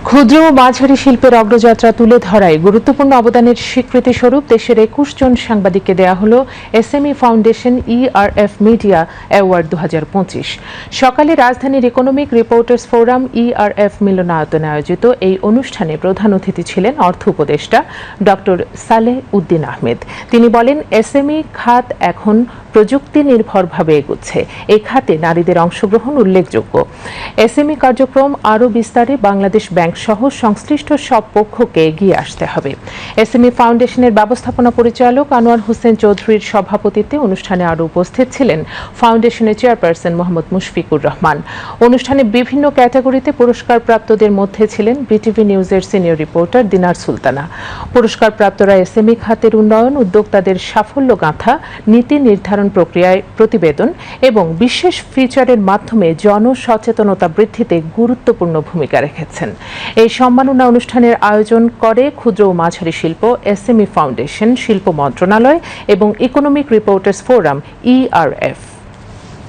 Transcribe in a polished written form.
ক্ষুদ্র ও মাঝারি শিল্পের অগ্রযাত্রা তুলে ধরায় গুরুত্বপূর্ণ অবদানের স্বীকৃতি স্বরূপ দেশের ২১ জন সাংবাদিককে দেয়া হল SME foundation ERF media award ২০২৫। সকালে রাজধানীর ইকোনমিক রিপোর্টার্স ফোরাম ইআরএফ মিলনায়তনে আয়োজিত এই অনুষ্ঠানে প্রধান অতিথি ছিলেন অর্থ উপদেষ্টা ডক্টর সালেহ উদ্দিন আহমেদ। তিনি বলেন, এসএমই খাত এখন প্রযুক্তি নির্ভরভাবে এগুচ্ছে। এই খাতে নারীদের অংশগ্রহণ উল্লেখযোগ্য। এসএমই কার্যক্রম আরও বিস্তারে বাংলাদেশ ব্যাংক সহ সংশ্লিষ্ট সব পক্ষকে এগিয়ে আসতে হবে। এসএমই ফাউন্ডেশনের ব্যবস্থাপনা পরিচালক আনোয়ার হোসেন চৌধুরীর সভাপতিত্বে অনুষ্ঠানে আরও উপস্থিত ছিলেন ফাউন্ডেশনের চেয়ারপারসন মোহাম্মদ মুশফিকুর রহমান। অনুষ্ঠানে বিভিন্ন ক্যাটাগরিতে পুরস্কারপ্রাপ্তদের মধ্যে ছিলেন বিটিভি নিউজের সিনিয়র রিপোর্টার দিনার সুলতানা। পুরস্কারপ্রাপ্তরা এসএমই খাতের উন্নয়ন, উদ্যোক্তাদের সাফল্য গাঁথা, নীতি নির্ধারণ প্রক্রিয়ায় প্রতিবেদন এবং বিশেষ ফিচারের মাধ্যমে জনসচেতনতা বৃদ্ধিতে গুরুত্বপূর্ণ ভূমিকা রেখেছেন। এই সম্মাননা অনুষ্ঠানের আয়োজন করে ক্ষুদ্র ও মাঝারি শিল্প, এসএমই ফাউন্ডেশন, শিল্প মন্ত্রণালয় এবং ইকোনমিক রিপোর্টার্স ফোরাম ইআরএফ।